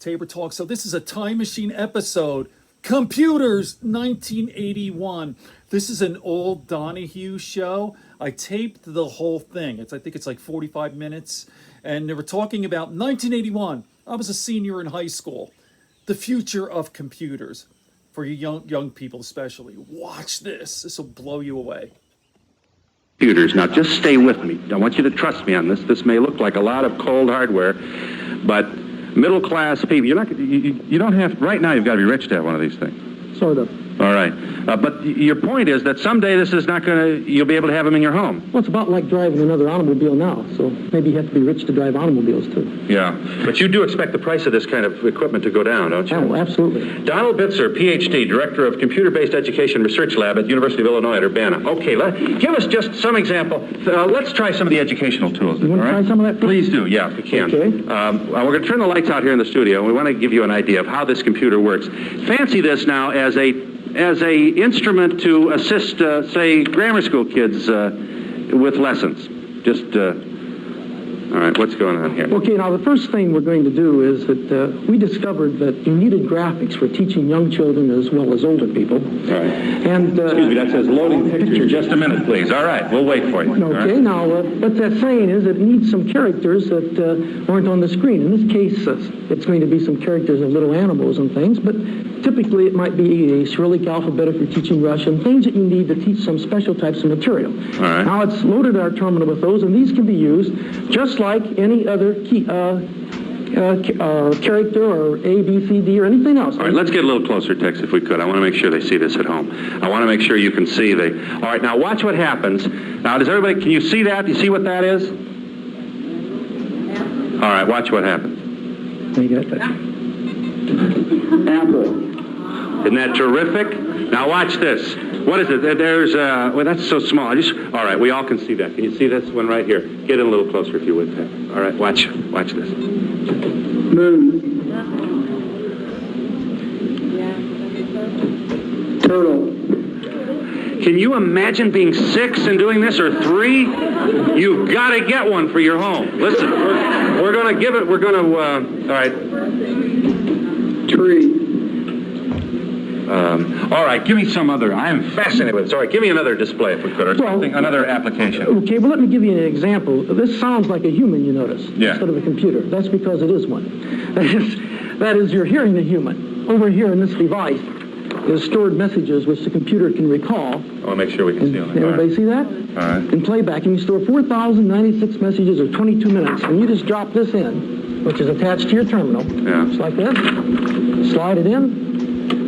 Tabor Talk. So this is a time machine episode. Computers, 1981. This is an old Donahue show. I taped the whole thing. I think it's like 45 minutes. And they were talking about 1981. I was a senior in high school. The future of computers. For you young people especially. Watch this. This will blow you away. Computers. Now just stay with me. I want you to trust me on this. This may look like a lot of cold hardware, but middle class people, you don't have, right now you've got to be rich to have one of these things. Sort of. All right. But your point is that someday this is not going to, you'll be able to have them in your home. Well, it's about like driving another automobile now, so maybe you have to be rich to drive automobiles, too. Yeah. But you do expect the price of this kind of equipment to go down, don't you? Oh, absolutely. Donald Bitzer, Ph.D., Director of Computer-Based Education Research Lab at the University of Illinois at Urbana. Okay, give us just some example. Let's try some of the educational tools. You want to try some of that? Please do, yeah, if you can. Okay. We're going to turn the lights out here in the studio, and we want to give you an idea of how this computer works. Fancy this now as a instrument to assist, say, grammar school kids with lessons. All right, what's going on here? Okay, now the first thing we're going to do is that we discovered that you needed graphics for teaching young children as well as older people. All right. And excuse me, that says loading picture. Just a minute, please. All right, we'll wait for you. Okay, right. now what that's saying is it needs some characters that aren't on the screen. In this case, it's going to be some characters of little animals and things, but typically it might be a Cyrillic alphabet if you're teaching Russian, things that you need to teach some special types of material. All right. Now it's loaded our terminal with those, and these can be used just like any other character or A, B, C, D, or anything else. All right, let's get a little closer, Tex, if we could. I want to make sure they see this at home. I want to make sure you can see All right, now watch what happens. Now, does everybody, can you see that? Do you see what that is? All right, watch what happens. You got that? Apple. Isn't that terrific? Now watch this. What is it? There's, well, that's so small. All right, we all can see that. Can you see this one right here? Get in a little closer if you would, Tex. All right, watch this. Moon. Turtle. Can you imagine being 6 and doing this, or 3? You've got to get one for your home. Listen, we're going to give it, all right. Tree. All right, give me some other, I am fascinated with it. All right, give me another display if we could, or something, another application. Okay, well, let me give you an example. This sounds like a human, you notice, yeah, instead of a computer. That's because it is one. That is, you're hearing a human. Over here in this device is stored messages which the computer can recall. I want to make sure we can see on that. Everybody see that? All right. In playback, and you store 4,096 messages or 22 minutes, and you just drop this in, which is attached to your terminal. Yeah. Just like this. Slide it in.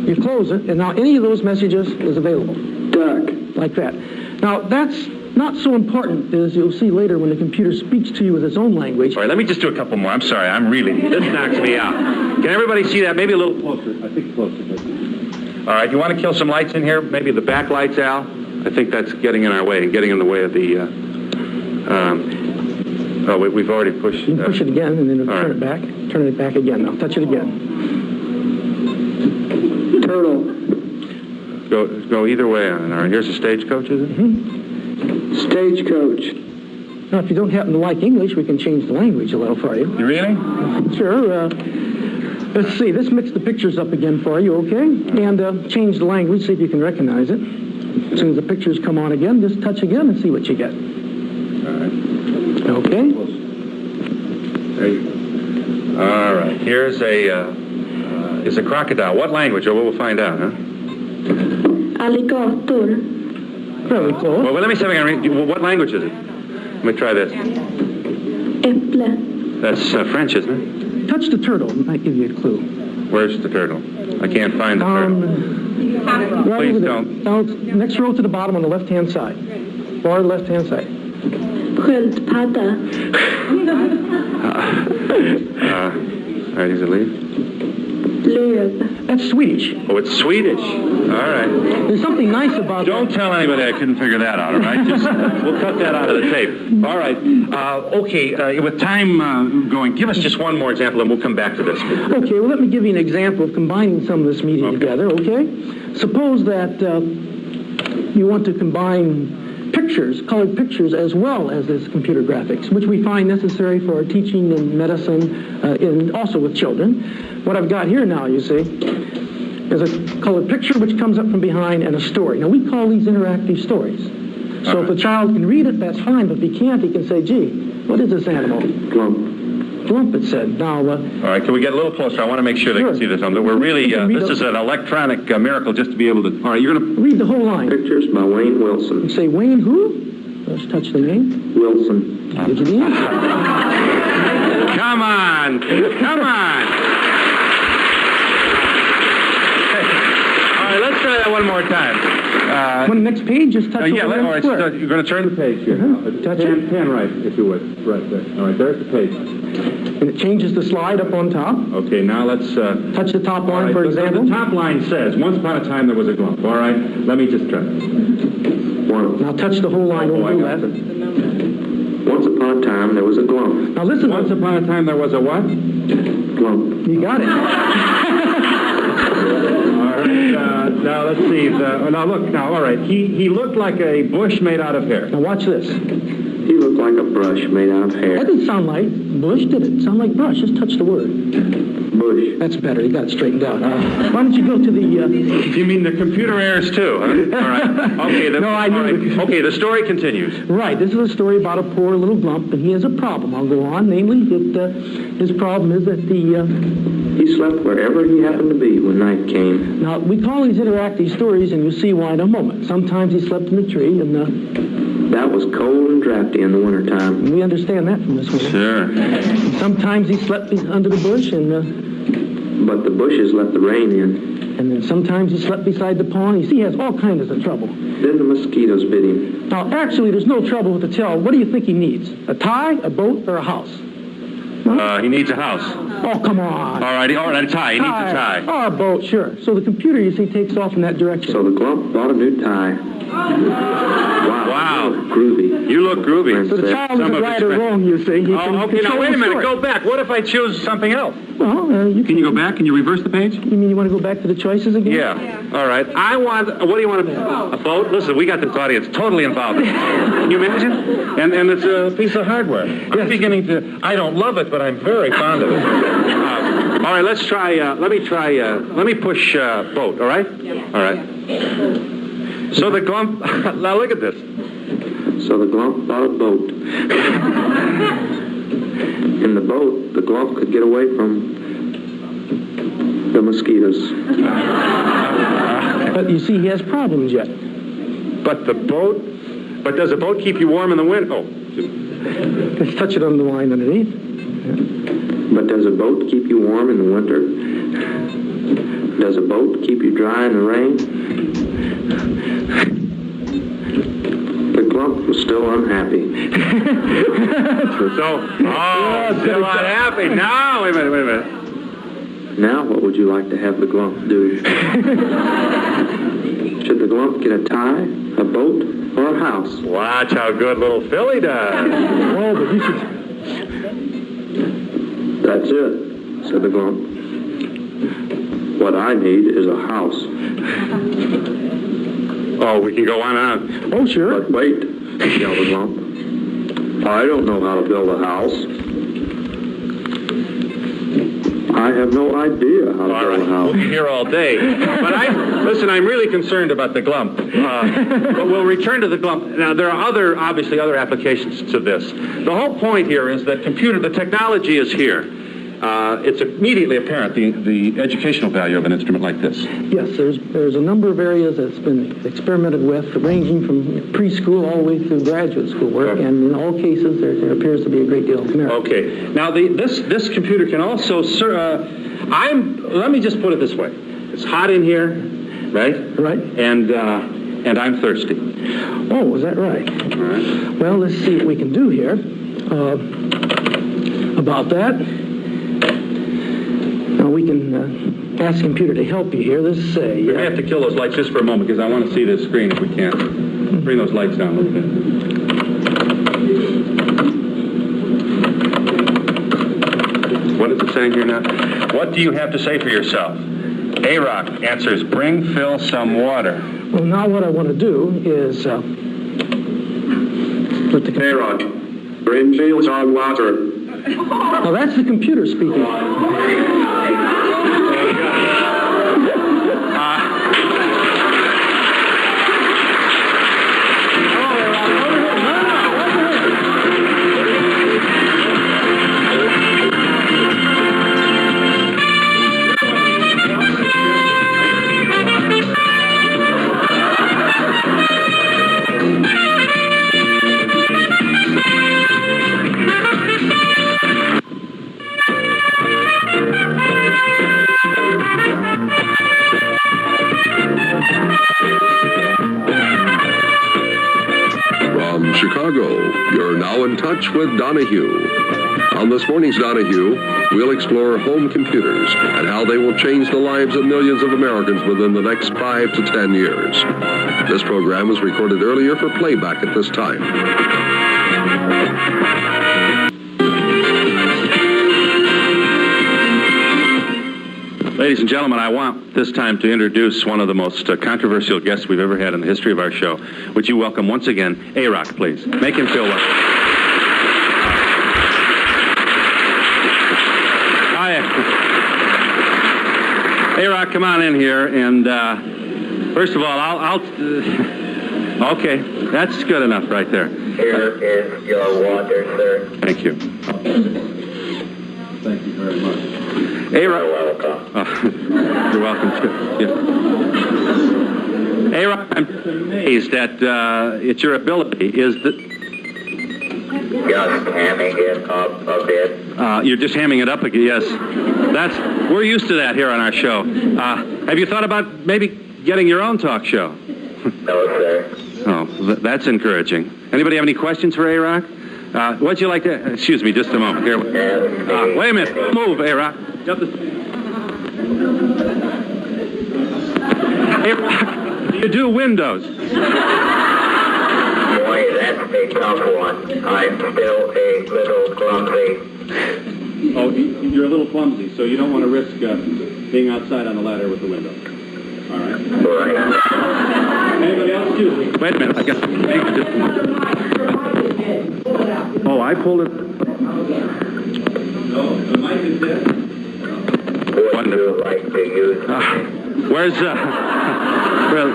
You close it, and now any of those messages is available. Duck. Like that. Now, that's not so important, as you'll see later when the computer speaks to you with its own language. All right, let me just do a couple more. I'm sorry, this knocks me out. Can everybody see that? Maybe a little closer. I think closer. All right, you want to kill some lights in here? Maybe the back lights, Al? I think that's getting in our way, getting in the way of the... we've already pushed... You can push it again, and then turn it back. Turn it back again. Now, touch it again. Turtle. Go either way on it. All right, here's a stagecoach, is it? Mm-hmm. Stagecoach. Now, if you don't happen to like English, we can change the language a little for you. You really? Sure. Let's see. Let's mix the pictures up again for you, okay? And change the language, see if you can recognize it. As soon as the pictures come on again, just touch again and see what you get. All right. Okay. There you go. All right. Here's it's a crocodile. What language? Or we'll find out, huh? Alligator. Very close. Well, let me see if I can read. What language is it? Let me try this. Äpple. That's French, isn't it? Touch the turtle. It might give you a clue. Where's the turtle? I can't find the turtle. Right Please over there. don't. Now, next row to the bottom on the left-hand side. Far left-hand side. Sköldpadda. All right, is it leave? Löv. That's Swedish. Oh, it's Swedish. All right. There's something nice about Don't tell anybody I couldn't figure that out, all right? We'll cut that out of the tape. All right. Okay, with time going, give us just one more example, and we'll come back to this. Okay, well, let me give you an example of combining some of this media together, okay? Suppose that you want to combine pictures pictures, colored pictures, as well as this computer graphics, which we find necessary for our teaching in medicine and also with children. What I've got here now, you see, is a colored picture which comes up from behind and a story. Now, we call these interactive stories. So if a child can read it, that's fine, but if he can't, he can say, gee, what is this animal? Glump. Glump, it said. Now, all right, can we get a little closer? I want to make sure they can see this. We're really, this is an electronic miracle just to be able to... All right, you're going to... read the whole line. Pictures by Wayne Wilson. You say, Wayne who? Let's touch the name. Wilson. Gives you the answer. Come on! Come on! All right, let's try that one more time. On the next page, just touch yeah, over all right, so square. you're going to turn the page here. Touch it. Pan right, if you would. Right there. All right, there's the page. And it changes the slide up on top. Okay, now let's... Touch the top line, right, for example. The top line says, once upon a time there was a glump. All right, let me just try. One. Now touch the whole line over that. Once upon a time there was a glump. Now listen. Once upon a time there was a what? Glump. You got it. All right, now let's see. Now look, now, all right. He looked like a bush made out of hair. Now watch this. He looked like a brush made out of hair. That didn't sound like bush, did it? Sound like brush. Just touch the word. Bush. That's better. You got it straightened out. Why don't you go to the... You mean the computer errors too? Huh? All right. Okay. No, I knew. Okay, the story continues. Right. This is a story about a poor little glump, and he has a problem. I'll go on. Namely, that his problem is that the... He slept wherever he happened to be when night came. Now, we call these interactive stories, and you'll see why in a moment. Sometimes he slept in a tree, and That was cold and drafty in the wintertime. we understand that from this one. Sure. And sometimes he slept under the bush, and But the bushes let the rain in. then sometimes he slept beside the pond. You see, he has all kinds of trouble. Then the mosquitoes bit him. Now, actually, there's no trouble with the tail. What do you think he needs? A tie, a boat, or a house? He needs a house. Oh, come on. All right, a tie. He needs a tie. Oh, a boat, sure. So the computer, you see, takes off in that direction. So the glump bought a new tie. Wow. Groovy. You look groovy. So the child Some isn't of right it's or right. wrong, you see. He can Oh, okay, now control wait a the minute. story. Go back. What if I choose something else? Well, you Can you go back? Can you reverse the page? You mean you want to go back to the choices again? Yeah. All right. I want... What do you want? A boat? Listen, we got this audience totally involved. Can you imagine? And it's a piece of hardware. I'm beginning to... I don't love it, but I'm very fond of it. All right, let's try... let me push boat, all right? All right. So the glump... Now look at this. So the glump bought a boat. In the boat, the glump could get away from the mosquitoes. But you see, he has problems yet. But the boat... But does a boat keep you warm in the winter? Oh. Let's touch it on the line underneath. But does a boat keep you warm in the winter? Does a boat keep you dry in the rain? The glump was still unhappy. Still unhappy. Now, wait a minute. Now, what would you like to have the glump do? Should the glump get a tie, a boat, or a house? Watch how good little Philly does. Oh, but you should... That's it, said the glump. What I need is a house. Oh, we can go on and on. Oh, sure. But wait, yelled the glump. I don't know how to build a house. I have no idea how to All build right, a house. we'll be here all day. But listen, I'm really concerned about the glump. But we'll return to the glump. Now, there are obviously other applications to this. The whole point here is that the technology is here. It's immediately apparent, the educational value of an instrument like this. Yes, there's a number of areas that's been experimented with, ranging from preschool all the way through graduate school work, and in all cases, there appears to be a great deal of merit. Okay. Now, this computer can also... let me just put it this way. It's hot in here, right? Right. And I'm thirsty. Oh, is that right? All right. Well, let's see what we can do here about that. Now, we can ask the computer to help you here. Let's say... We may have to kill those lights just for a moment because I want to see this screen if we can. Bring those lights down a little bit. What is it saying here now? What do you have to say for yourself? A-Rock answers, bring Phil some water. Well, now what I want to do is Let the Hey, Rod. Greenfield's on water. Now that's the computer speaking. From Chicago, you're now in touch with Donahue. On this morning's Donahue, we'll explore home computers and how they will change the lives of millions of Americans within the next 5 to 10 years. This program was recorded earlier for playback at this time. Ladies and gentlemen, I want this time to introduce one of the most controversial guests we've ever had in the history of our show. Would you welcome once again A-Rock, please? Make him feel welcome. Hi. A-Rock, come on in here, and first of all, I'll okay, that's good enough right there. Here is your water, sir. Thank you. Thank you very much. A-Rock. You're welcome. You're welcome, too. Yeah. A-Rock, I'm just amazed at it's your ability. Is that Just hamming it up a bit. you're just hamming it up again? Yes, we're used to that here on our show. Have you thought about maybe getting your own talk show? No, sir. Oh, that's encouraging. Anybody have any questions for A-Rock? What'd you like to? Excuse me, just a moment. Here. Wait a minute. Move, A-Rock. A-Rock, do you do Windows? Boy, that's a tough one. I'm still a little clumsy. Oh, you're a little clumsy, so you don't want to risk being outside on the ladder with the window. All right. Right. Anybody else? Excuse me. Wait a minute. I got. Oh, I pulled it. No, the mic is dead. Would you like to use Where's well,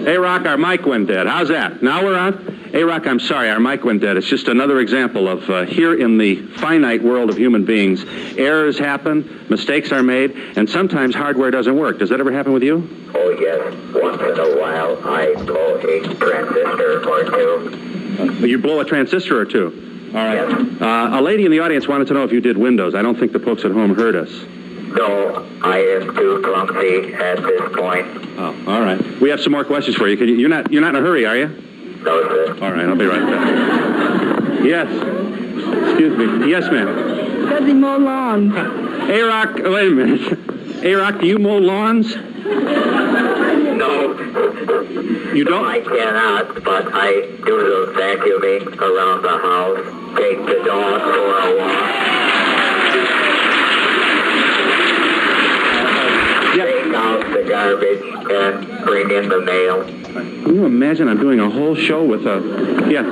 A-Rock, our mic went dead. How's that? Now we're on? A-Rock, I'm sorry, our mic went dead. It's just another example of here in the finite world of human beings, errors happen, mistakes are made, and sometimes hardware doesn't work. Does that ever happen with you? Oh, yes. Once in a while, I blow a transistor or two. You blow a transistor or two? All right. Yes. A lady in the audience wanted to know if you did Windows. I don't think the folks at home heard us. No, I am too clumsy at this point. Oh, all right. We have some more questions for you. You're not in a hurry, are you? No, sir. All right, I'll be right back. Yes. Excuse me. Yes, ma'am. Does he mow lawns? A-Rock, wait a minute. A-Rock, do you mow lawns? No. You don't? I cannot, but I do the vacuuming around the house, take the dog for a walk, take out the garbage, and bring in the mail. Can you imagine I'm doing a whole show with a... Yeah.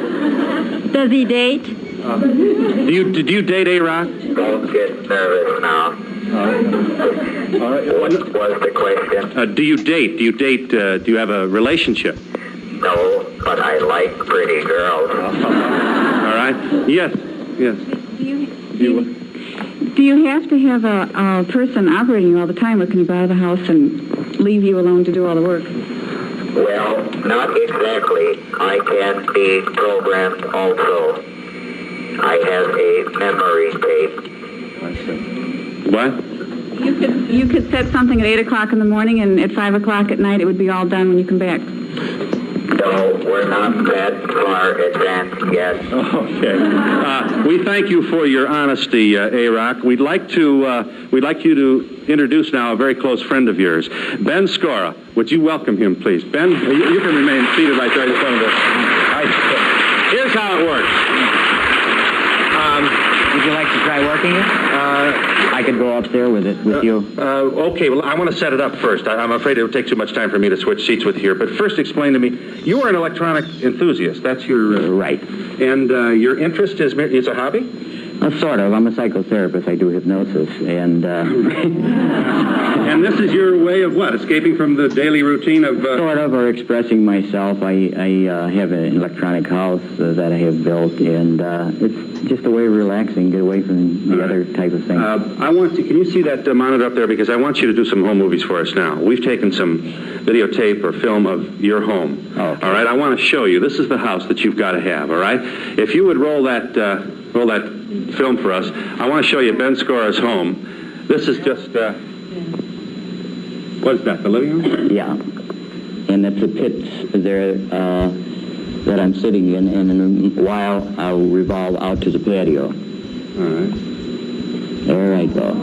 Does he date? Do you date A-Rock? Don't get nervous now. All right. What was the question? Do you date? Do you have a relationship? No, but I like pretty girls. All right. Yes. Do you have to have a person operating all the time, or can you buy the house and leave you alone to do all the work? Well, not exactly. I can be programmed also. I have a memory tape. I see. What? You could set something at 8 o'clock in the morning, and at 5 o'clock at night it would be all done when you come back. No, we're not that far advanced yet. Okay. We thank you for your honesty, A-Rock. We'd like you to introduce now a very close friend of yours, Ben Scora. Would you welcome him, please? Ben, you can remain seated right there in front of us. Here's how it works. Would you like to try working it? I could go up there with it, with you. Okay, well, I want to set it up first. I'm afraid it would take too much time for me to switch seats with you here. But first, explain to me, you are an electronic enthusiast. That's your... Right. And your interest is a hobby? Sort of. I'm a psychotherapist. I do hypnosis, and... And this is your way of what? Escaping from the daily routine of... Sort of, or expressing myself. I have an electronic house that I have built, and it's just a way of relaxing, get away from the other type of thing. I want to... Can you see that monitor up there? Because I want you to do some home movies for us now. We've taken some videotape or film of your home. Okay. All right? I want to show you. This is the house that you've got to have, all right? If you would roll that film for us, I want to show you Ben Scora's home. This is just... what is that, the living room? Yeah. And that's the pits there that I'm sitting in, and in a while I'll revolve out to the patio. All right. There I go.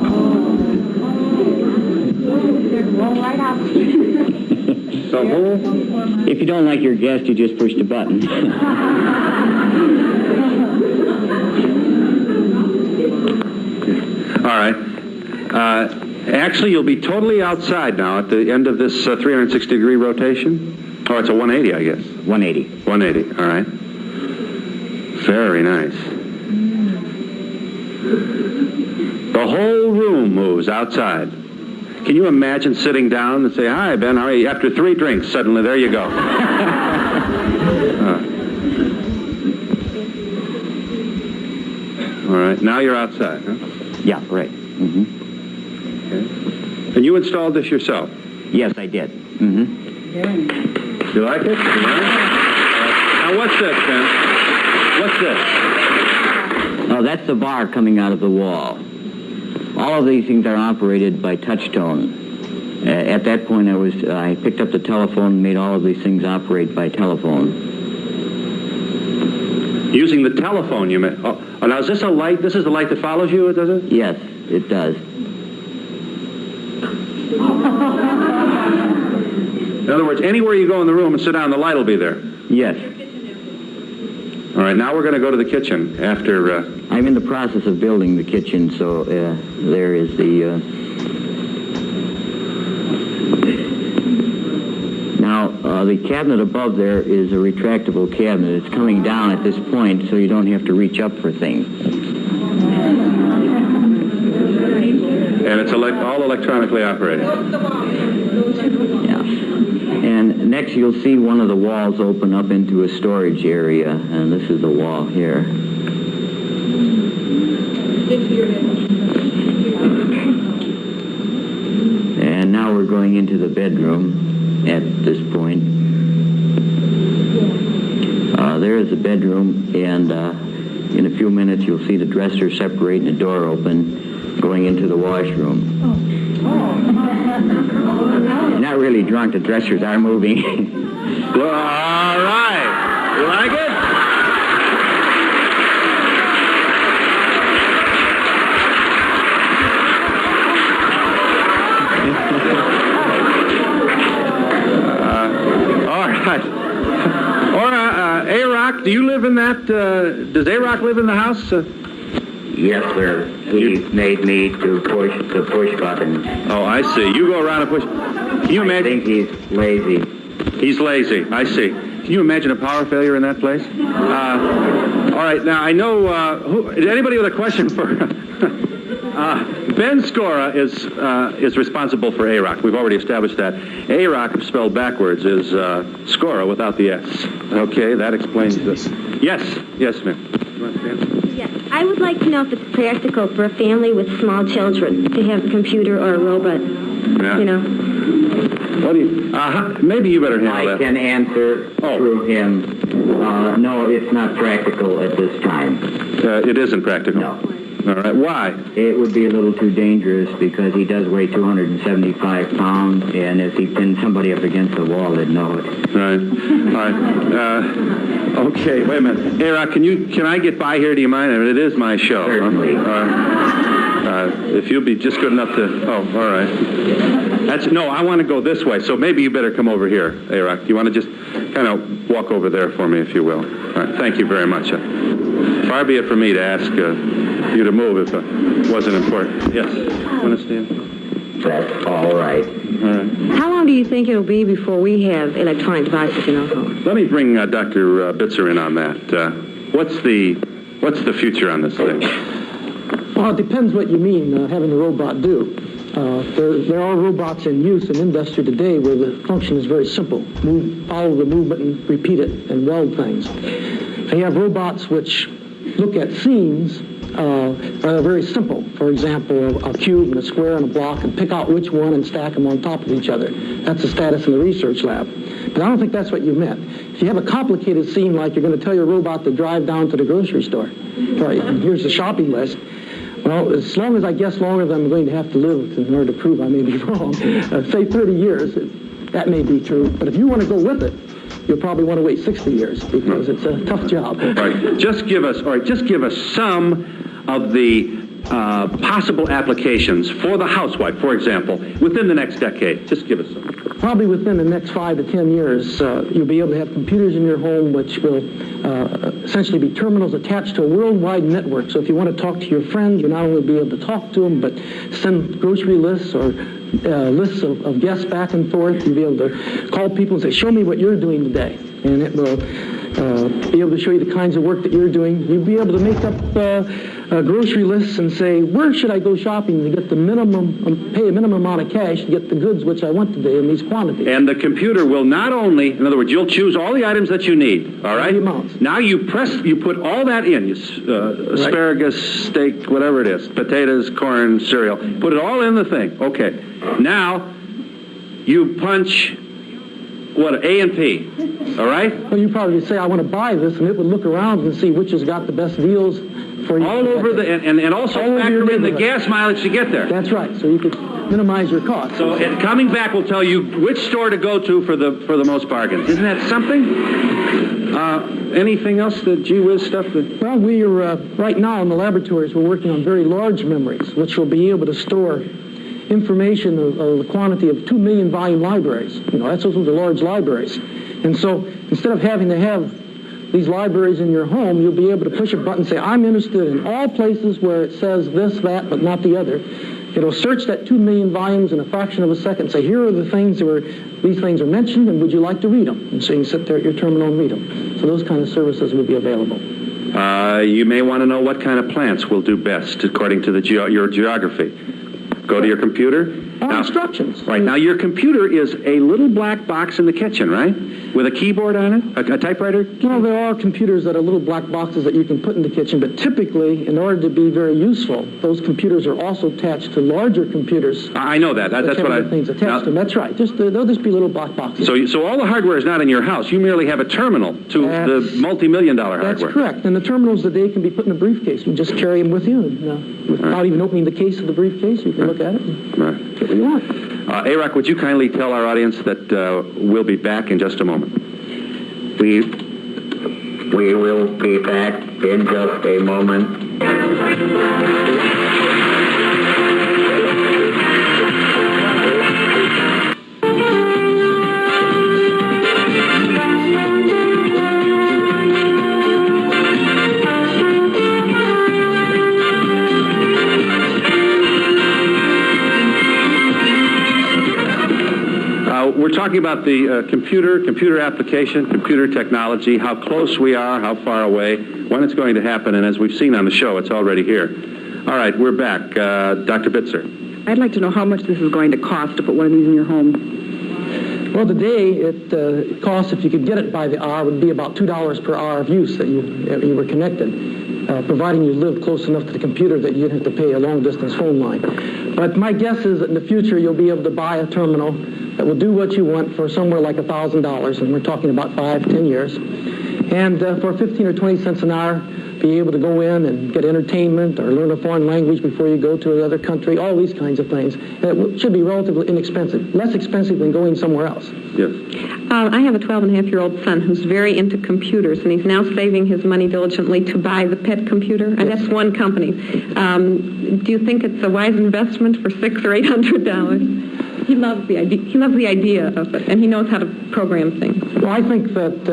So, if you don't like your guest, you just push the button. all right. Actually, you'll be totally outside now at the end of this 360-degree rotation. Oh, it's a 180, I guess. 180. 180, all right. Very nice. The whole room moves outside. Can you imagine sitting down and say, "Hi, Ben, how are you?" After 3 drinks, suddenly, there you go. All right, now you're outside, huh? Yeah, right. Mm-hmm. Okay. And you installed this yourself? Yes, I did. Mm-hmm. You like it? Now, what's this, Ben? What's this? Oh, that's the bar coming out of the wall. All of these things are operated by touch tone. At that point, I picked up the telephone and made all of these things operate by telephone. Using the telephone, you meant? Oh, now is this a light? This is the light that follows you, does it? Yes, it does. In other words, anywhere you go in the room and sit down, the light will be there. Yes. All right, now we're going to go to the kitchen after... I'm in the process of building the kitchen, so there is the... Now, the cabinet above there is a retractable cabinet. It's coming down at this point, so you don't have to reach up for things. And it's all electronically operated. Yeah. And next you'll see one of the walls open up into a storage area, and this is the wall here. And now we're going into the bedroom at this point. There is the bedroom, and in a few minutes you'll see the dresser separate and the door open, going into the washroom. You're not really drunk, the dressers are moving. Well, all right. You like it? All right. Or, A-Rock, do you live in that, does A-Rock live in the house? Yes, sir. He made me to push the push button. Oh, I see. You go around and push. Can you imagine? I think he's lazy. He's lazy. I see. Can you imagine a power failure in that place? All right. Now, I know... is anybody with a question for... Ben Scora is responsible for A-Rock. We've already established that. A-Rock, spelled backwards, is Scora without the S. Okay, that explains this. Yes. Yes, ma'am. You want to stand? Yes. I would like to know if it's practical for a family with small children to have a computer or a robot. Yeah. You know. What do you... maybe you better handle that. I can answer through him. No, it's not practical at this time. It isn't practical? No. All right. Why? It would be a little too dangerous because he does weigh 275 pounds, and if he pinned somebody up against the wall, they'd know it. Right. All right. Okay, wait a minute. Hey, Rock, can I get by here? Do you mind? I mean, it is my show. Certainly. If you'll be just good enough to... Oh, all right. No, I want to go this way, so maybe you better come over here, Hey, Rock. You want to just kind of walk over there for me, if you will? All right, thank you very much. Far be it from me to ask you to move if it wasn't important. Yes. Want to stand? That's all right. All right. How long do you think it'll be before we have electronic devices in our home? Let me bring Dr. Bitzer in on that. What's the future on this thing? Well, it depends what you mean, having a robot do. There are robots in use in industry today where the function is very simple. Follow the movement and repeat it and weld things. They have robots which look at scenes that are very simple. For example, a cube and a square and a block, and pick out which one and stack them on top of each other. That's the status in the research lab. But I don't think that's what you meant. If you have a complicated scene like you're going to tell your robot to drive down to the grocery store, right, and here's the shopping list, well, as long as I guess longer than I'm going to have to live in order to prove I may be wrong, say 30 years, that may be true. But if you want to go with it, you'll probably want to wait 60 years because it's a tough job. Right. Just give us some of the possible applications for the housewife, for example, within the next decade. Just give us some. Probably within the next 5 to 10 years, you'll be able to have computers in your home which will essentially be terminals attached to a worldwide network. So if you want to talk to your friend, you'll not only be able to talk to them, but send grocery lists or lists of guests back and forth. You'll be able to call people and say, show me what you're doing today. And it will be able to show you the kinds of work that you're doing. You'll be able to make up grocery lists and say, where should I go shopping to get the minimum, pay a minimum amount of cash to get the goods which I want today in these quantities. And the computer will not only, in other words, you'll choose all the items that you need, all right? The amounts. Now you put all that in, asparagus, steak, whatever it is, potatoes, corn, cereal, put it all in the thing. Okay. Now you punch, what, A and P, all right? Well, you probably say, I want to buy this, and it would look around and see which has got the best deals for you. All over and also factor in the gas mileage to get there. That's right, so you could minimize your costs. So coming back will tell you which store to go to for the most bargains. Isn't that something? Anything else, the gee whiz stuff? Well, we are, right now in the laboratories, we're working on very large memories, which will be able to store information of the quantity of 2 million volume libraries. You know, those are large libraries. And so instead of having to have these libraries in your home, you'll be able to push a button and say, I'm interested in all places where it says this, that, but not the other. It'll search that 2 million volumes in a fraction of a second and say, here are the things where these things are mentioned, and would you like to read them? And so you can sit there at your terminal and read them. So those kind of services will be available. You may want to know what kind of plants will do best according to your geography. Go to your computer. Now, instructions. Right. Now, your computer is a little black box in the kitchen, right? With a keyboard on it? A typewriter? Well, there are computers that are little black boxes that you can put in the kitchen, but typically, in order to be very useful, those computers are also attached to larger computers. I know that. That's what I... things attached to them. That's right. They'll just be little black boxes. So all the hardware is not in your house. You merely have a terminal to the multi-million-dollar hardware. That's correct. And the terminals today can be put in a briefcase. You just carry them with you. And, without even opening the case of the briefcase, you can look at it and get what you want. A-Rock, would you kindly tell our audience that we'll be back in just a moment? We will be back in just a moment. We're talking about the computer application, computer technology, how close we are, how far away, when it's going to happen, and as we've seen on the show, it's already here. All right, we're back. Dr. Bitzer. I'd like to know how much this is going to cost to put one of these in your home. Well, today it costs, if you could get it by the hour, would be about $2 per hour of use that you were connected, providing you live close enough to the computer that you didn't have to pay a long-distance phone line. But my guess is that in the future you'll be able to buy a terminal that will do what you want for somewhere like $1,000, and we're talking about 5 to 10 years. And for 15 or 20 cents an hour, be able to go in and get entertainment or learn a foreign language before you go to another country, all these kinds of things. And it should be relatively inexpensive, less expensive than going somewhere else. Yes. I have a 12-and-a-half-year-old son who's very into computers, and he's now saving his money diligently to buy the pet computer, and that's one company. Do you think it's a wise investment for $600 or $800? he loves the idea. He loves the idea of it, and he knows how to program things. Well, I think that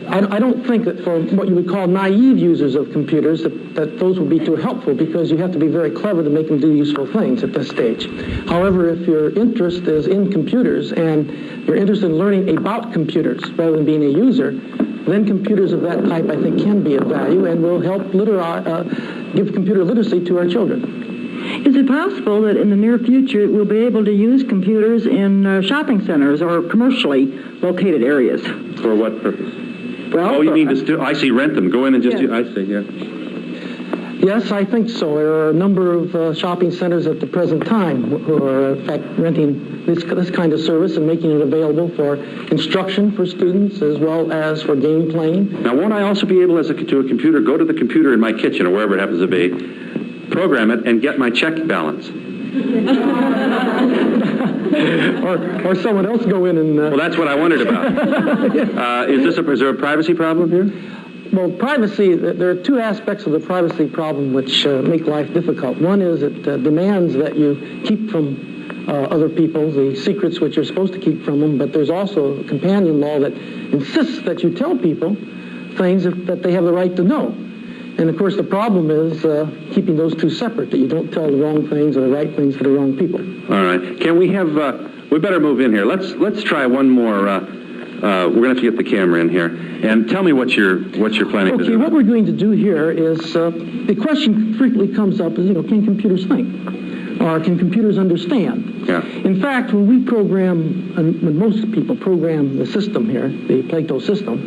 I don't think that for what you would call naive users of computers that those would be too helpful, because you have to be very clever to make them do useful things at this stage. However, if your interest is in computers and you're interested in learning about computers rather than being a user, then computers of that type, I think, can be of value and will help give computer literacy to our children. Is it possible that in the near future we'll be able to use computers in shopping centers or commercially located areas? For what purpose? Well, oh, you mean I see, rent them. Go in and just Yeah. I see, yeah. Yes, I think so. There are a number of shopping centers at the present time who are, in fact, renting this kind of service and making it available for instruction for students as well as for game playing. Now, won't I also be able, to a computer, go to the computer in my kitchen or wherever it happens to be, program it, and get my check balance? or someone else go in and... Well, that's what I wondered about. Is there a privacy problem here? Well, privacy, there are two aspects of the privacy problem which make life difficult. One is it demands that you keep from other people the secrets which you're supposed to keep from them, but there's also a companion law that insists that you tell people things that they have the right to know. And of course, the problem is keeping those two separate, that you don't tell the wrong things or the right things to the wrong people. All right. Can we have, we better move in here. Let's try one more, we're going to have to get the camera in here. And tell me what you're planning to do. Okay, what we're going to do here is, the question frequently comes up is, can computers think? Or can computers understand? Yeah. In fact, when we program, when most people program the system here, the PLATO system,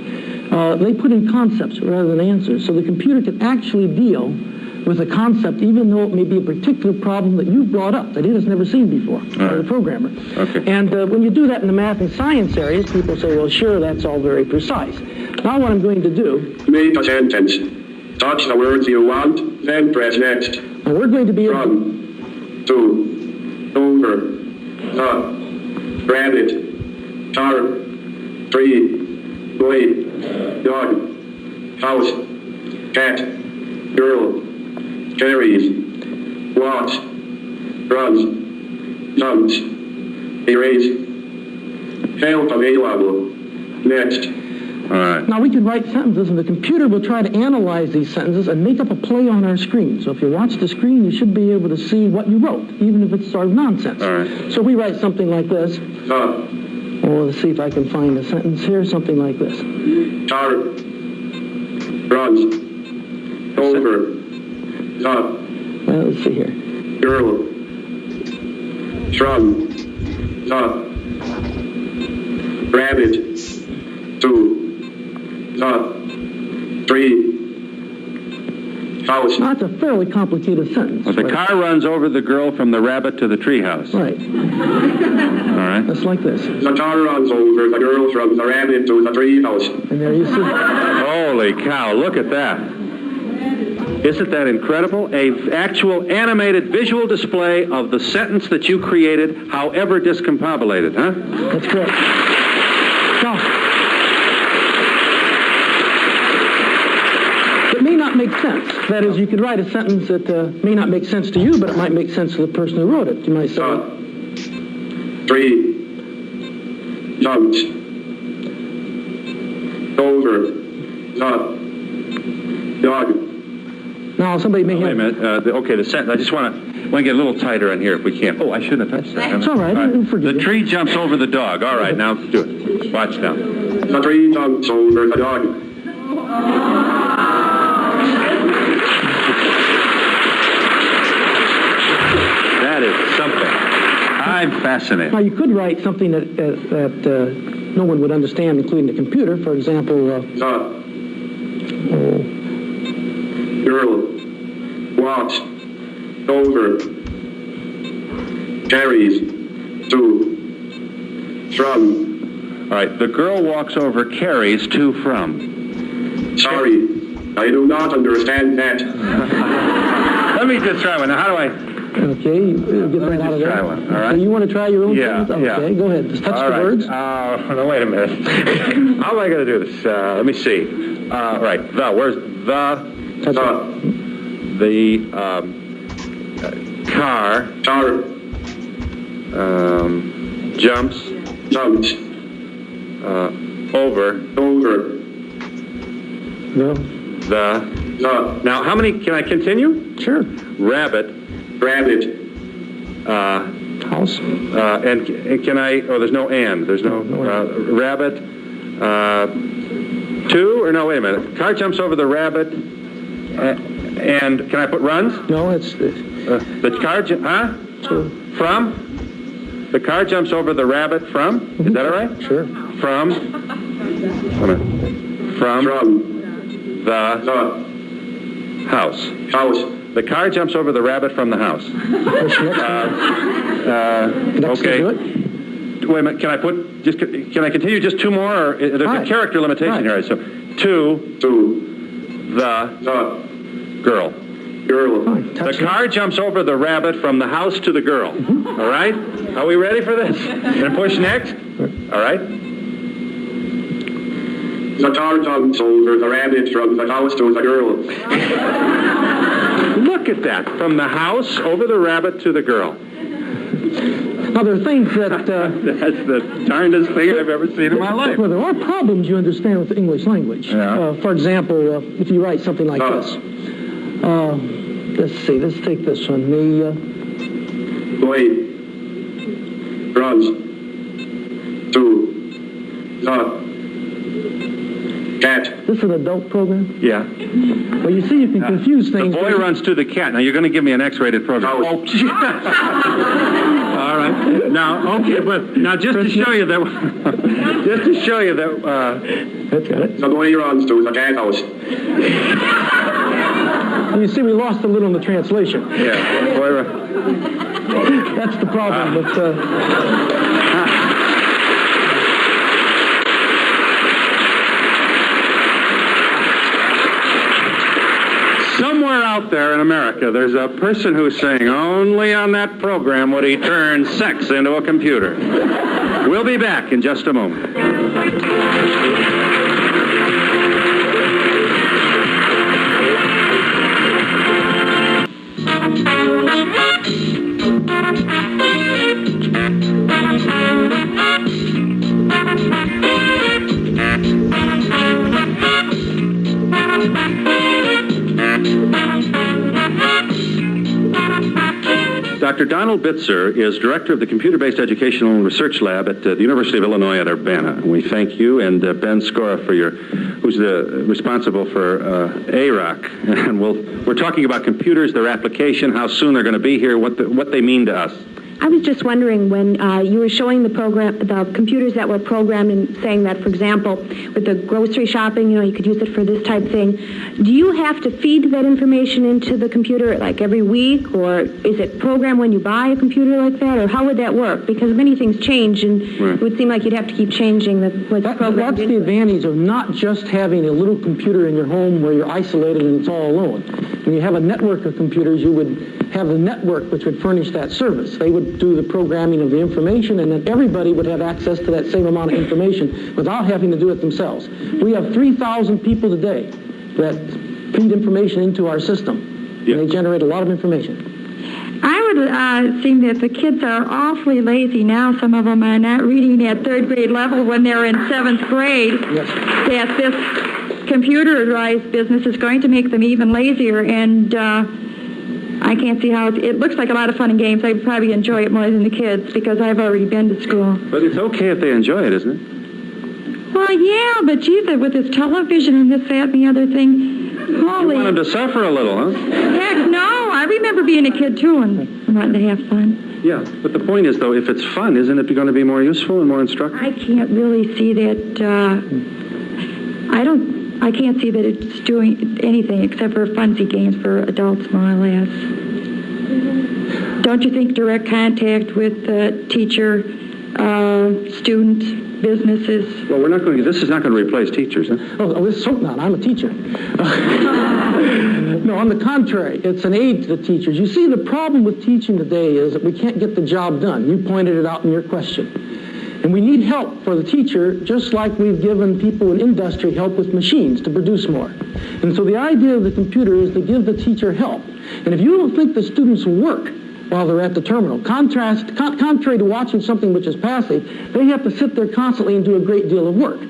they put in concepts rather than answers. So the computer can actually deal with a concept, even though it may be a particular problem that you've brought up, that it has never seen before, right. The programmer. Okay. And when you do that in the math and science areas, people say, well, sure, that's all very precise. Now what I'm going to do... Make a sentence. Touch the words you want, then press next. Now we're going to be... From, to, over, the, rabbit, car, tree, boy, dog, house, cat, girl, cherries, walks, runs, jumps, erase, help available, next. All right. Now we can write sentences, and the computer will try to analyze these sentences and make up a play on our screen. So if you watch the screen, you should be able to see what you wrote, even if it's sort of nonsense. All right. So we write something like this. Oh, let's see if I can find a sentence here, something like this. Car, runs, over, up. Well, let's see here. Girl, shrub, up, rabbit, two, up, three, house. Now, that's a fairly complicated sentence. Well, the car runs over the girl from the rabbit to the treehouse. Right. All right. That's like this. The car runs over the girl from the rabbit to the treehouse. And there you see. Holy cow, look at that. Isn't that incredible? A actual animated visual display of the sentence that you created, however discombobulated, huh? That's correct. Now, it may not make sense. That is, you could write a sentence that may not make sense to you, but it might make sense to the person who wrote it. You might say... three, jumps, over, up, dog. Now, somebody may have... Wait a minute. Okay, the sentence. I just want to get a little tighter on here if we can. Oh, I shouldn't have touched that. It's all right. I'll forgive The you. tree jumps over the dog. All right, now let's do it. Watch now. The tree jumps over the dog. That is something. I'm fascinated. Now, you could write something that no one would understand, including the computer. For example... girl, walks, over, carries, to, from. All right, the girl walks over, carries, to, from. Sorry, I do not understand that. Let me just try one. Now, how do I... Okay, get right out of there. Try one, all right? So you want to try your own Yeah, sentence? yeah. Okay, go ahead. Just touch All the right. words. No, wait a minute. How am I going to do this? Let me see. Right, where's the... That's right. The car. Car. jumps over the now how many can I continue? Sure. Rabbit House. and can I there's no rabbit 2 or no, wait a minute, car jumps over the rabbit and can I put runs? No, it's The car from the car jumps over the rabbit from, is that all right? Sure. From the house. The car jumps over the rabbit from the house. Okay. Wait a minute. Can I continue just 2 more? Or there's a character limitation here. So to the girl. The car jumps over the rabbit from the house to the girl. All right? Are we ready for this? And push next? All right? The car jumps over the rabbit from the house to the girl. Look at that. From the house over the rabbit to the girl. Now, there are things that... That's the darndest thing I've ever seen in my life. Well, there are problems you understand with the English language. Yeah. For example, if you write something like this. Let's see, let's take this one. The boy runs to the cat. This is an adult program? Yeah. Well, you see, you can confuse things. The boy runs to the cat. Now, you're going to give me an X-rated program. Oh. All right. Now, okay, but now just to show you that... That's got it. The boy runs to the cat house. You see, we lost a little in the translation. Yeah. Boy, that's the problem. But somewhere out there in America, there's a person who's saying only on that program would he turn sex into a computer. We'll be back in just a moment. Dr. Donald Bitzer is director of the Computer-Based Educational and Research Lab at the University of Illinois at Urbana. We thank you and Ben Scora who's responsible for AROC. And we're talking about computers, their application, how soon they're going to be here, what they mean to us. I was just wondering when you were showing the computers that were programmed and saying that, for example, with the grocery shopping, you could use it for this type thing. Do you have to feed that information into the computer like every week, or is it programmed when you buy a computer like that, or how would that work? Because many things change, and it would seem like you'd have to keep changing what's programmed. That's the advantage of not just having a little computer in your home where you're isolated and it's all alone. When you have a network of computers, you would have the network which would furnish that service. They would do the programming of the information, and then everybody would have access to that same amount of information without having to do it themselves. We have 3,000 people today that feed information into our system, and they generate a lot of information. I would think that the kids are awfully lazy now. Some of them are not reading at 3rd grade level when they're in 7th grade. Yes. That this computerized business is going to make them even lazier, and I can't see how it looks like a lot of fun and games. I probably enjoy it more than the kids because I've already been to school. But it's okay if they enjoy it, isn't it? Well, yeah, but geez, with this television and this, that, and the other thing, holy... You want them to suffer a little, huh? Heck, no. I remember being a kid, too, and wanting to have fun. Yeah, but the point is, though, if it's fun, isn't it going to be more useful and more instructive? I can't really see that, I can't see that it's doing anything except for funsy games for adults, more or less. Don't you think direct contact with teacher, student, businesses? Well, this is not going to replace teachers, huh? Oh, let's hope not. I'm a teacher. No, on the contrary, it's an aid to the teachers. You see, the problem with teaching today is that we can't get the job done. You pointed it out in your question. And we need help for the teacher, just like we've given people in industry help with machines to produce more. And so the idea of the computer is to give the teacher help. And if you don't think the students will work while they're at the terminal. Contrary to watching something which is passive, they have to sit there constantly and do a great deal of work,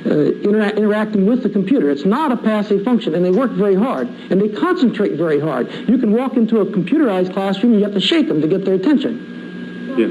interacting with the computer. It's not a passive function, and they work very hard, and they concentrate very hard. You can walk into a computerized classroom, and you have to shake them to get their attention. Yeah.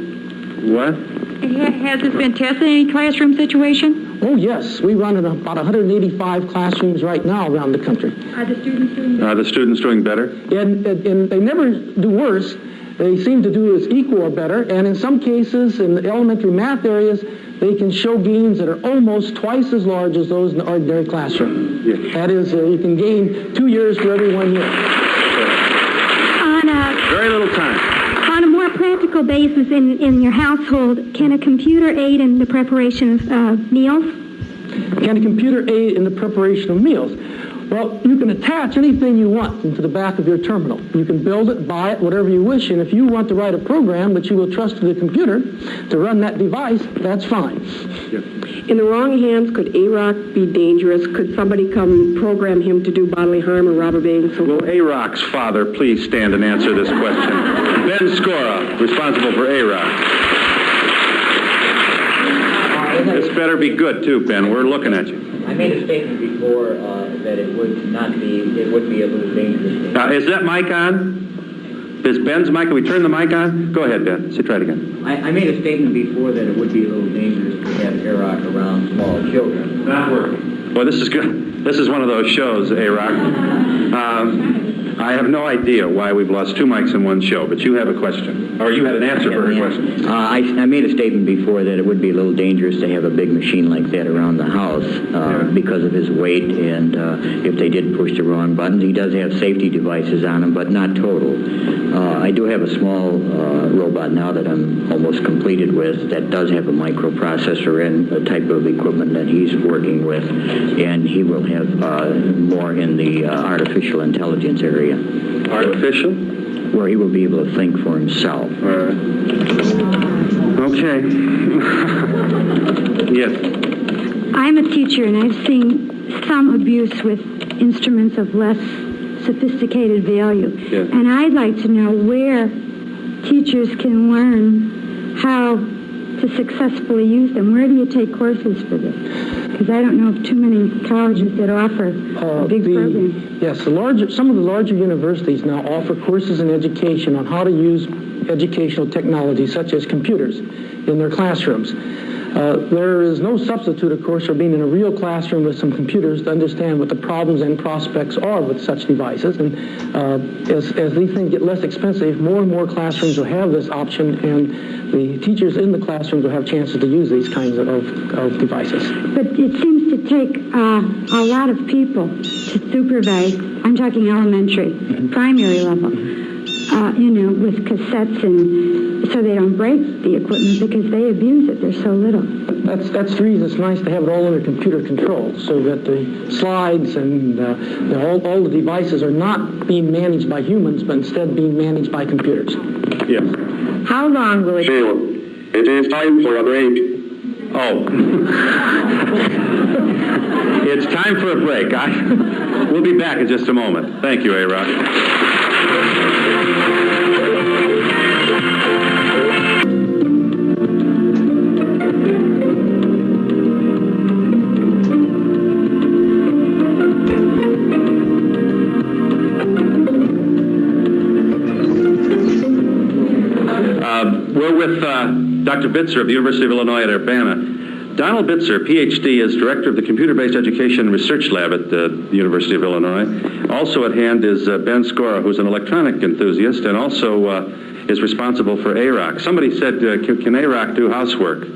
What? Has this been tested in any classroom situation? Oh, yes. We run in about 185 classrooms right now around the country. Are the students doing Are the students doing better? And they never do worse. They seem to do as equal or better. And in some cases, in the elementary math areas, they can show gains that are almost twice as large as those in the ordinary classroom. Yeah. That is, you can gain 2 years for every 1 year. Very little time. On a more practical basis in your household, can a computer aid in the preparation of meals? Can a computer aid in the preparation of meals? Well, you can attach anything you want into the back of your terminal. You can build it, buy it, whatever you wish, and if you want to write a program that you will trust to the computer to run that device, that's fine. Yeah. In the wrong hands, could A-Rock be dangerous? Could somebody come program him to do bodily harm or robber baiting? Will A-Rock's father please stand and answer this question? Ben Scora, responsible for A-Rock. This better be good, too, Ben. We're looking at you. I made a statement before that it would be a little dangerous. Is that mic on? Is Ben's mic? Can we turn the mic on? Go ahead, Ben. Try it again. I made a statement before that it would be a little dangerous to have A-Rock around small children. Not working. Well, this is good. This is one of those shows, A-Rock. I have no idea why we've lost 2 mics in one show, but you have a question. Or you had an answer for her question. I made a statement before that it would be a little dangerous to have a big machine like that around the house because of his weight, and if they did push the wrong buttons. He does have safety devices on him, but not total. I do have a small robot now that I'm almost completed with that does have a microprocessor and a type of equipment that he's working with, and he will have more in the artificial intelligence area. Artificial? Where he will be able to think for himself. Okay. Yes. I'm a teacher, and I've seen some abuse with instruments of less sophisticated value. Yes. And I'd like to know where teachers can learn how to successfully use them. Where do you take courses for this? Because I don't know of too many colleges that offer a big program. Yes, some of the larger universities now offer courses in education on how to use educational technology such as computers in their classrooms. There is no substitute, of course, for being in a real classroom with some computers to understand what the problems and prospects are with such devices. And as these things get less expensive, more and more classrooms will have this option, and the teachers in the classrooms will have chances to use these kinds of devices. But it seems to take a lot of people to supervise. I'm talking elementary, primary level, with cassettes and so they don't break the equipment because they abuse it. There's so little. That's the reason it's nice to have it all under computer control, so that the slides and all the devices are not being managed by humans, but instead being managed by computers. Yes. How long will it... Phil, it is time for a break. Oh. It's time for a break. We'll be back in just a moment. Thank you, A-Rock. We're with Dr. Bitzer of the University of Illinois at Urbana. Donald Bitzer, Ph.D., is director of the Computer-Based Education Research Lab at the University of Illinois. Also at hand is Ben Scora, who's an electronic enthusiast and also is responsible for A-Rock. Somebody said, can A-Rock do housework?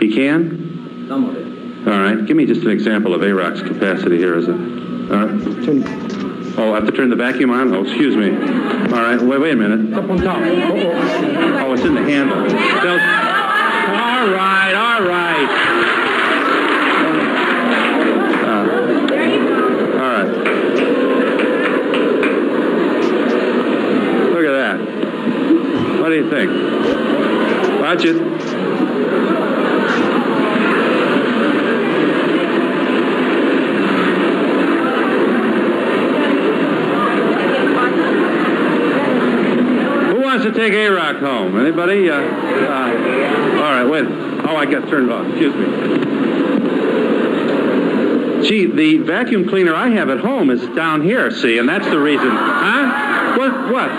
He can? Some of it. All right. Give me just an example of A-Rock's capacity here. Is it? All right. Oh, I have to turn the vacuum on? Oh, excuse me. All right. Wait a minute. Up on top. Oh, it's in the handle. All right. All right. Look at that. What do you think? Watch it. Who take A-Rock home? Anybody? All right, wait. Oh, I got turned off. Excuse me. Gee, the vacuum cleaner I have at home is down here, see, and that's the reason. Huh? What?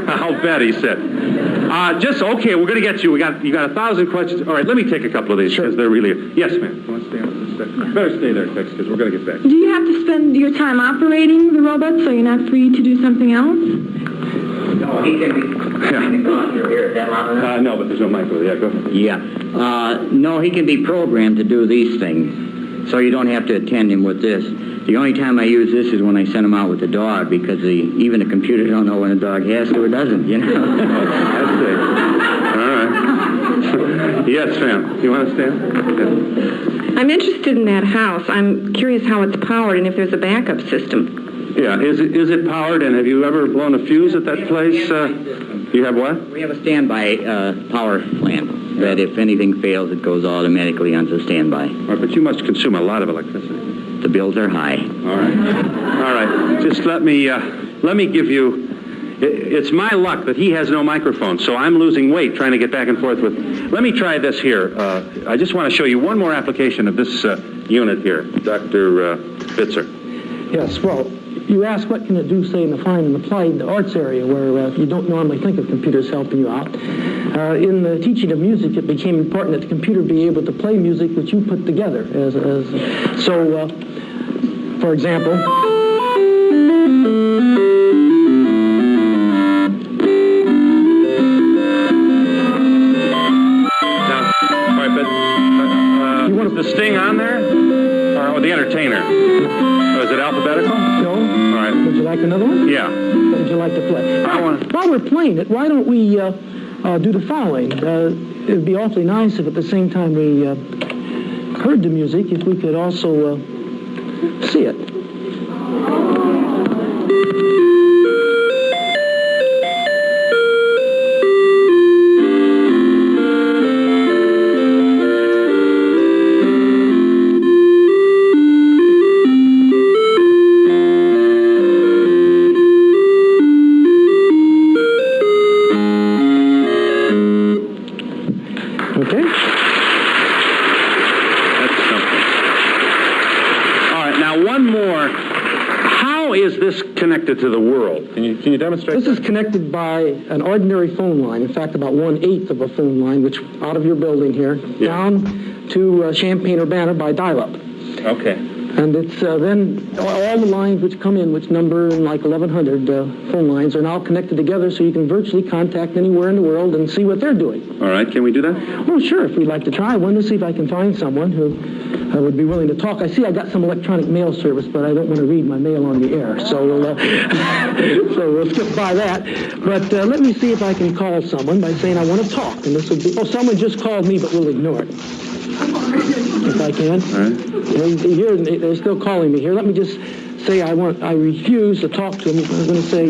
I'll bet, he said. Okay, we're going to get you. You got 1,000 questions. All right, let me take a couple of these because they're really... Yes, ma'am. You want to stay on this second? Better stay there, Tex, because we're going to get back. Do you have to spend your time operating the robot so you're not free to do something else? No, he can be gone here. Is that loud enough? No, but there's no micro. Yeah, go ahead. Yeah. No, he can be programmed to do these things, so you don't have to attend him with this. The only time I use this is when I send him out with the dog, because even the computer don't know when a dog has to or doesn't, you know? That's it. All right. Yes, ma'am. You want to stand? Yeah. I'm interested in that house. I'm curious how it's powered and if there's a backup system. Yeah, is it powered, and have you ever blown a fuse at that place? You have what? We have a standby power plant that if anything fails, it goes automatically onto standby. All right, but you must consume a lot of electricity. The bills are high. All right. Just let me give you... It's my luck that he has no microphone, so I'm losing weight trying to get back and forth with... Let me try this here. I just want to show you one more application of this unit here, Dr. Bitzer. Yes, well, you ask what can it do, say, in the fine and applied arts area where you don't normally think of computers helping you out. In the teaching of music, it became important that the computer be able to play music which you put together. For example... You want the sting on there? Or the entertainer? Oh, is it alphabetical? No. All right. Would you like another one? Yeah. What would you like to play? While we're playing it, why don't we do the following? It would be awfully nice if at the same time we heard the music, if we could also see it. Connected to the world. Can you demonstrate This is connected by an ordinary phone line. In fact, about 1/8 of a phone line, which out of your building here, down to Champaign-Urbana by dial-up. Okay. And it's then all the lines which come in, which number like 1,100 phone lines, are now connected together so you can virtually contact anywhere in the world and see what they're doing. All right. Can we do that? Oh, sure. If we'd like to try one, to see if I can find someone who would be willing to talk. I see I got some electronic mail service, but I don't want to read my mail on the air, so we'll skip by that. But let me see if I can call someone by saying I want to talk, and this would be... Oh, someone just called me, but we'll ignore it. If I can. All right. Here, they're still calling me here. Let me just say I refuse to talk to them. I'm going to say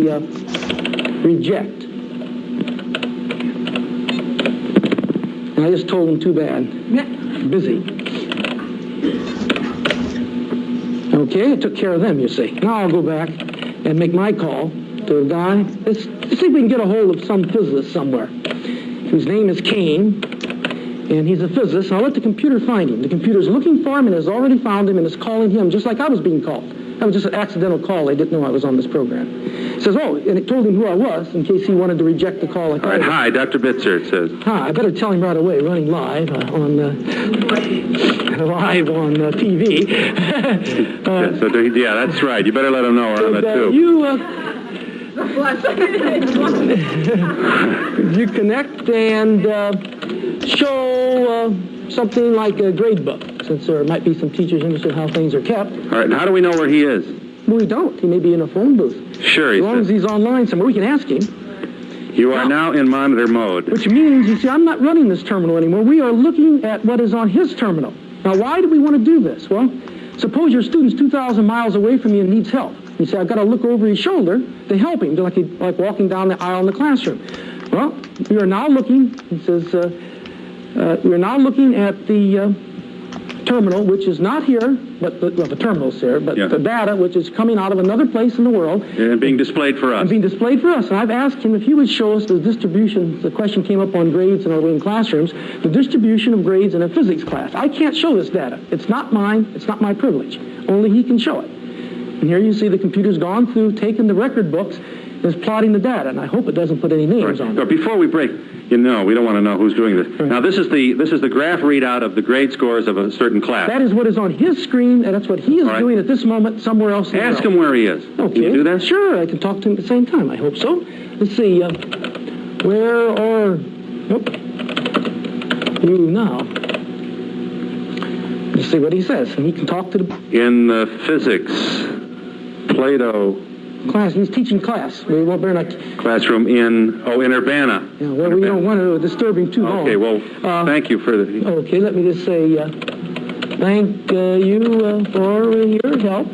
reject. And I just told them too bad. Busy. Okay, I took care of them, you see. Now I'll go back and make my call to a guy. Let's see if we can get a hold of some physicist somewhere whose name is Kane, and he's a physicist. I'll let the computer find him. The computer's looking for him and has already found him and is calling him just like I was being called. That was just an accidental call. They didn't know I was on this program. It says, oh, and it told him who I was in case he wanted to reject the call. All right, hi, Dr. Bitzer, it says. Hi, I better tell him right away, running live on TV. Yeah, that's right. You better let him know we're on that, too. You connect and show something like a grade book, since there might be some teachers interested in how things are kept. All right, and how do we know where he is? Well, we don't. He may be in a phone booth. Sure, as long as he's online somewhere, we can ask him. You are now in monitor mode. Which means, you see, I'm not running this terminal anymore. We are looking at what is on his terminal. Now, why do we want to do this? Well, suppose your student's 2,000 miles away from you and needs help. You say, I've got to look over his shoulder to help him, like walking down the aisle in the classroom. Well, we are now looking, he says, we are now looking at the terminal, which is not here, but the terminal's here, but the data, which is coming out of another place in the world. And being displayed for us. And being displayed for us. And I've asked him if he would show us the distribution. The question came up on grades in our wing classrooms, the distribution of grades in a physics class. I can't show this data. It's not mine. It's not my privilege. Only he can show it. And here you see the computer's gone through, taken the record books, and is plotting the data. And I hope it doesn't put any names on it. But before we break, we don't want to know who's doing this. Right. Now, this is the graph readout of the grade scores of a certain class. That is what is on his screen, and that's what he is doing at this moment somewhere else in the world. Ask him where he is. Okay. Can you do that? Sure, I can talk to him at the same time. I hope so. Let's see. Where are you now? Let's see what he says, and he can talk to the... In physics, PLATO... Class, he's teaching class. We won't better not... Classroom in Urbana. Yeah, well, we don't want to disturb him too long. Okay, well, thank you for the... Okay, let me just say thank you for your help.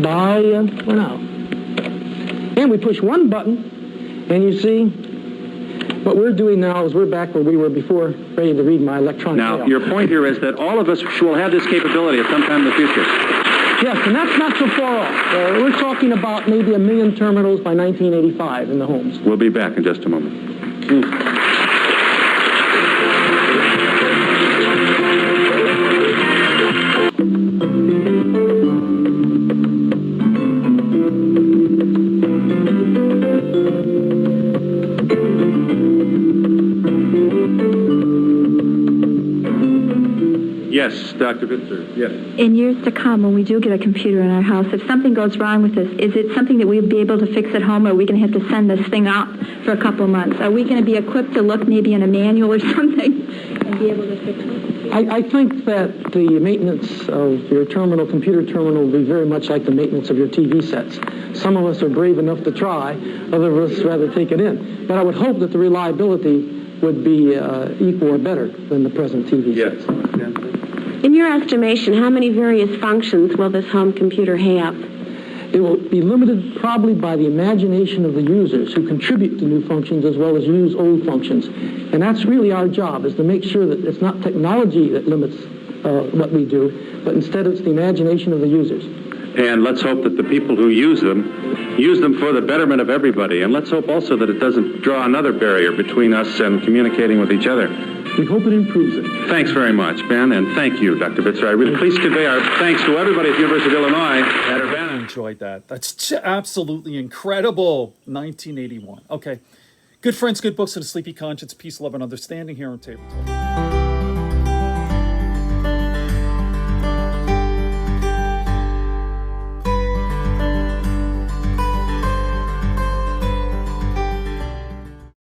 Bye for now. And we push one button, and you see what we're doing now is we're back where we were before, ready to read my electronic mail. Now, your point here is that all of us will have this capability at some time in the future. Yes, and that's not so far off. We're talking about maybe 1 million terminals by 1985 in the homes. We'll be back in just a moment. Yes, Dr. Bitzer, yes. In years to come, when we do get a computer in our house, if something goes wrong with this, is it something that we'll be able to fix at home, or are we going to have to send this thing out for a couple of months? Are we going to be equipped to look maybe in a manual or something and be able to fix it? I think that the maintenance of your computer terminal, will be very much like the maintenance of your TV sets. Some of us are brave enough to try, other of us rather take it in. But I would hope that the reliability would be equal or better than the present TV sets. In your estimation, how many various functions will this home computer have? It will be limited probably by the imagination of the users who contribute to new functions as well as use old functions. And that's really our job, is to make sure that it's not technology that limits what we do, but instead it's the imagination of the users. And let's hope that the people who use them for the betterment of everybody. And let's hope also that it doesn't draw another barrier between us and communicating with each other. We hope it improves it. Thanks very much, Ben, and thank you, Dr. Bitzer. I really please convey our thanks to everybody at the University of Illinois at Urbana. I enjoyed that. That's absolutely incredible. 1981. Okay. Good friends, good books, and a sleepy conscience, peace, love, and understanding here on Table Talk.